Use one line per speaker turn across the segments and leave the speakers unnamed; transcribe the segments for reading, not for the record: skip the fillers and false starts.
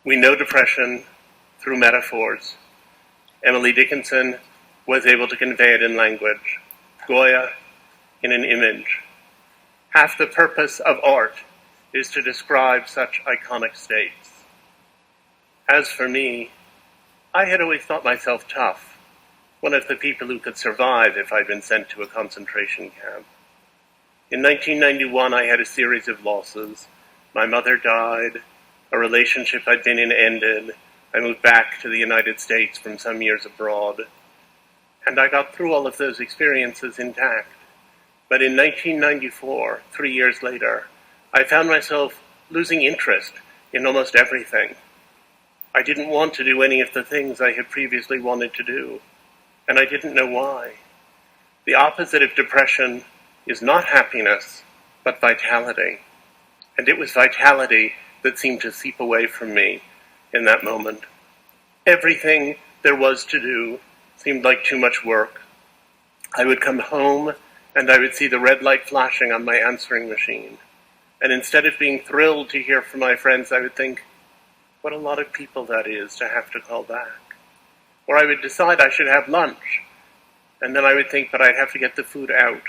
We know depression through metaphors. Emily Dickinson was able to convey it in language, Goya in an image. Half the purpose of art is to describe such iconic states. As for me, I had always thought myself tough, one of the people who could survive if I'd been sent to a concentration camp. In 1991, I had a series of losses. My mother died, a relationship I'd been in ended, I moved back to the United States from some years abroad, and I got through all of those experiences intact. But in 1994, 3 years later, I found myself losing interest in almost everything. I didn't want to do any of the things I had previously wanted to do, and I didn't know why. The opposite of depression is not happiness, but vitality. And it was vitality that seemed to seep away from me in that moment. Everything there was to do seemed like too much work. I would come home and I would see the red light flashing on my answering machine. And instead of being thrilled to hear from my friends, I would think, what a lot of people that is to have to call back. Or I would decide I should have lunch. And then I would think, but I'd have to get the food out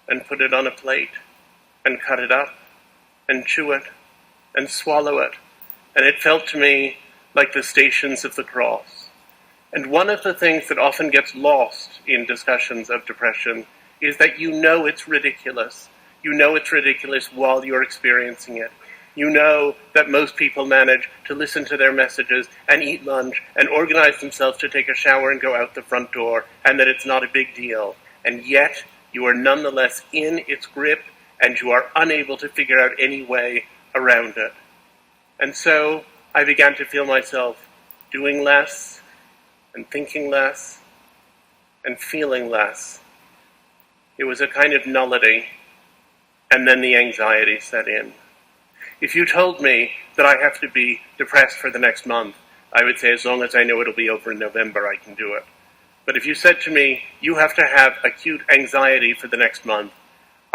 and put it on a plate and cut it up and chew it and swallow it. And it felt to me like the Stations of the Cross. And one of the things that often gets lost in discussions of depression is that you know it's ridiculous. You know it's ridiculous while you're experiencing it. You know that most people manage to listen to their messages and eat lunch and organize themselves to take a shower and go out the front door, and that it's not a big deal. And yet, you are nonetheless in its grip, and you are unable to figure out any way around it. And so, I began to feel myself doing less, and thinking less, and feeling less. It was a kind of nullity, and then the anxiety set in. If you told me that I have to be depressed for the next month, I would say as long as I know it'll be over in November, I can do it. But if you said to me, you have to have acute anxiety for the next month,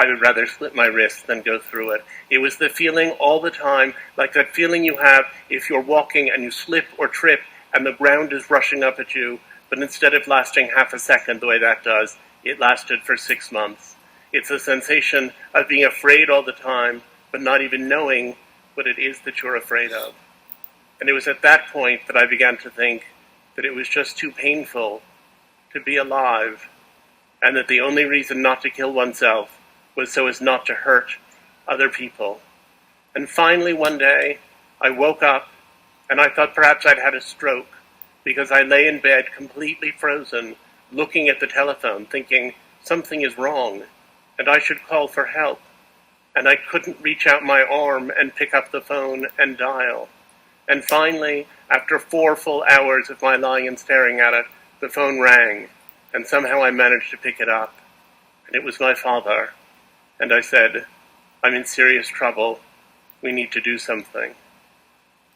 I would rather slit my wrists than go through it. It was the feeling all the time, like that feeling you have if you're walking and you slip or trip and the ground is rushing up at you, but instead of lasting half a second the way that does, it lasted for 6 months. It's a sensation of being afraid all the time, but not even knowing what it is that you're afraid of. And it was at that point that I began to think that it was just too painful to be alive, and that the only reason not to kill oneself was so as not to hurt other people. And finally one day, I woke up, and I thought perhaps I'd had a stroke, because I lay in bed completely frozen, looking at the telephone, thinking something is wrong, and I should call for help. And I couldn't reach out my arm and pick up the phone and dial. And finally, after 4 full hours of my lying and staring at it, the phone rang, and somehow I managed to pick it up. And it was my father. And I said, I'm in serious trouble. We need to do something.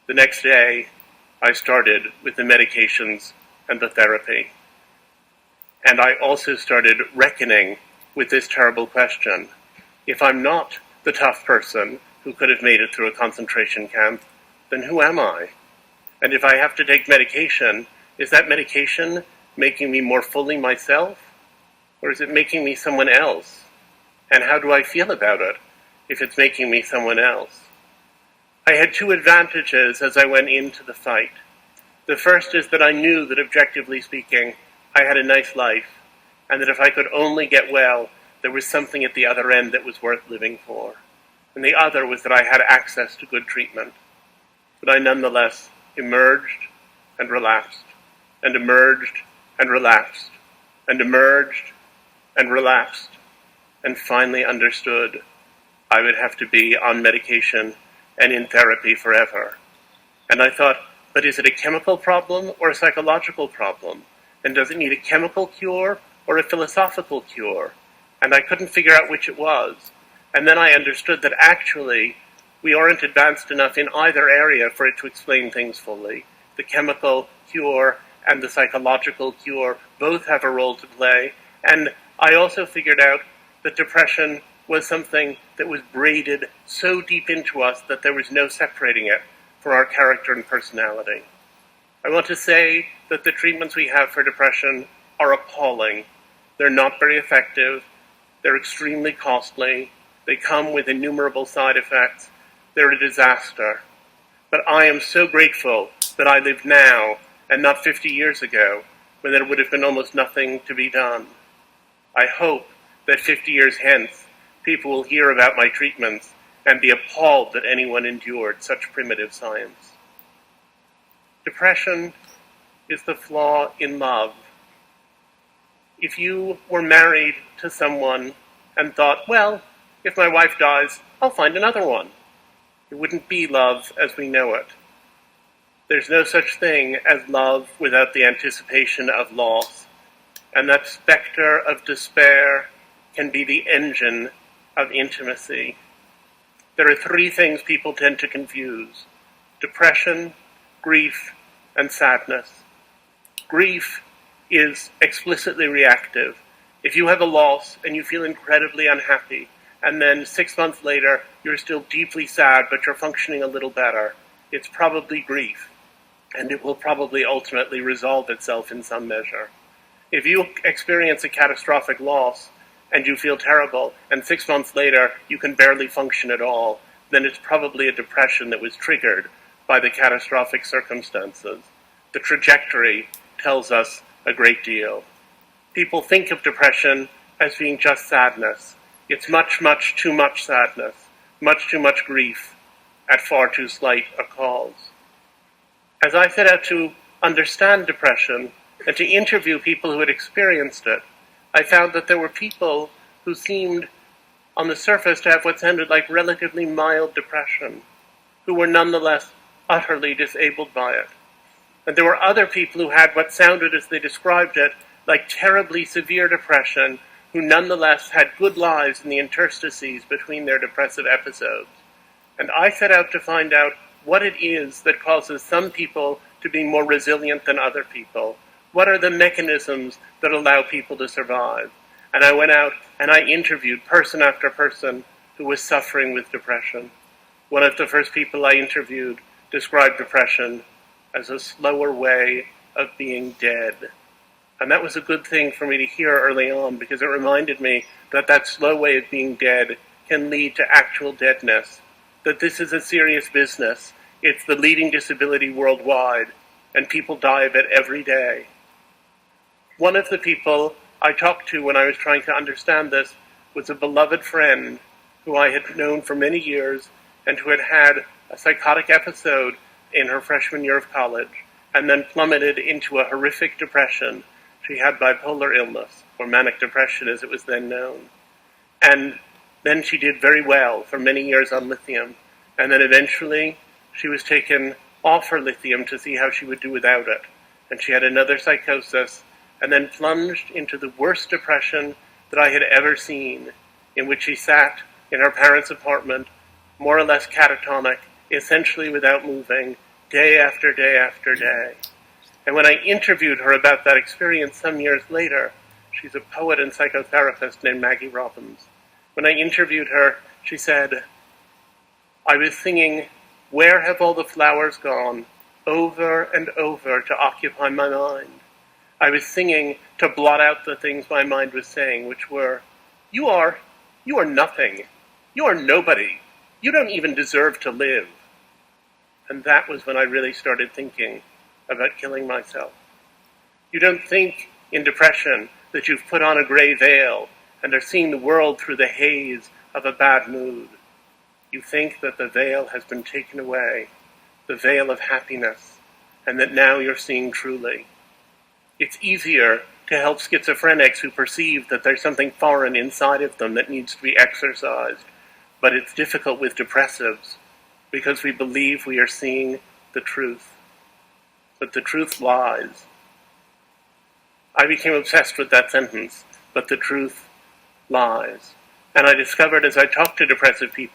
The next day, I started with the medications and the therapy. And I also started reckoning with this terrible question. If I'm not the tough person who could have made it through a concentration camp, then who am I? And if I have to take medication, is that medication making me more fully myself? Or is it making me someone else? And how do I feel about it if it's making me someone else? I had 2 advantages as I went into the fight. The first is that I knew that, objectively speaking, I had a nice life, and that if I could only get well, there was something at the other end that was worth living for. And the other was that I had access to good treatment. But I nonetheless emerged and relapsed, and emerged and relapsed, and emerged and relapsed, and finally understood I would have to be on medication and in therapy forever. And I thought, but is it a chemical problem or a psychological problem? And does it need a chemical cure or a philosophical cure? And I couldn't figure out which it was. And then I understood that actually we aren't advanced enough in either area for it to explain things fully. The chemical cure and the psychological cure both have a role to play. And I also figured out that depression was something that was braided so deep into us that there was no separating it for our character and personality. I want to say that the treatments we have for depression are appalling. They're not very effective. They're extremely costly. They come with innumerable side effects. They're a disaster. But I am so grateful that I live now and not 50 years ago, when there would have been almost nothing to be done. I hope that 50 years hence, people will hear about my treatments and be appalled that anyone endured such primitive science. Depression is the flaw in love. If you were married to someone and thought, well, if my wife dies, I'll find another one, it wouldn't be love as we know it. There's no such thing as love without the anticipation of loss, and that specter of despair can be the engine of intimacy. There are three things people tend to confuse: depression, grief, and sadness. Grief is explicitly reactive. If you have a loss and you feel incredibly unhappy, and then 6 months later you're still deeply sad but you're functioning a little better, it's probably grief, and it will probably ultimately resolve itself in some measure. If you experience a catastrophic loss and you feel terrible, and 6 months later you can barely function at all, then it's probably a depression that was triggered by the catastrophic circumstances. The trajectory tells us a great deal. People think of depression as being just sadness. It's much, much too much sadness, much too much grief at far too slight a cause. As I set out to understand depression and to interview people who had experienced it, I found that there were people who seemed, on the surface, to have what sounded like relatively mild depression, who were nonetheless utterly disabled by it. And there were other people who had what sounded, as they described it, like terribly severe depression, who nonetheless had good lives in the interstices between their depressive episodes. And I set out to find out what it is that causes some people to be more resilient than other people. What are the mechanisms that allow people to survive? And I went out and I interviewed person after person who was suffering with depression. One of the first people I interviewed described depression as a slower way of being dead. And that was a good thing for me to hear early on, because it reminded me that that slow way of being dead can lead to actual deadness, that this is a serious business. It's the leading disability worldwide, and people die of it every day. One of the people I talked to when I was trying to understand this was a beloved friend who I had known for many years and who had had a psychotic episode in her freshman year of college and then plummeted into a horrific depression. She had bipolar illness, or manic depression as it was then known. And then she did very well for many years on lithium, and then eventually she was taken off her lithium to see how she would do without it. And she had another psychosis, and then plunged into the worst depression that I had ever seen, in which she sat in her parents' apartment, more or less catatonic, essentially without moving, day after day after day. And when I interviewed her about that experience some years later, she's a poet and psychotherapist named Maggie Robbins. When I interviewed her, she said, I was singing, "Where Have All the Flowers Gone?" over and over to occupy my mind. I was singing to blot out the things my mind was saying, which were, you are nothing. You are nobody. You don't even deserve to live. And that was when I really started thinking about killing myself. You don't think in depression that you've put on a gray veil and are seeing the world through the haze of a bad mood. You think that the veil has been taken away, the veil of happiness, and that now you're seeing truly. It's easier to help schizophrenics who perceive that there's something foreign inside of them that needs to be exorcised, but it's difficult with depressives because we believe we are seeing the truth. But the truth lies. I became obsessed with that sentence, but the truth lies. And I discovered as I talked to depressive people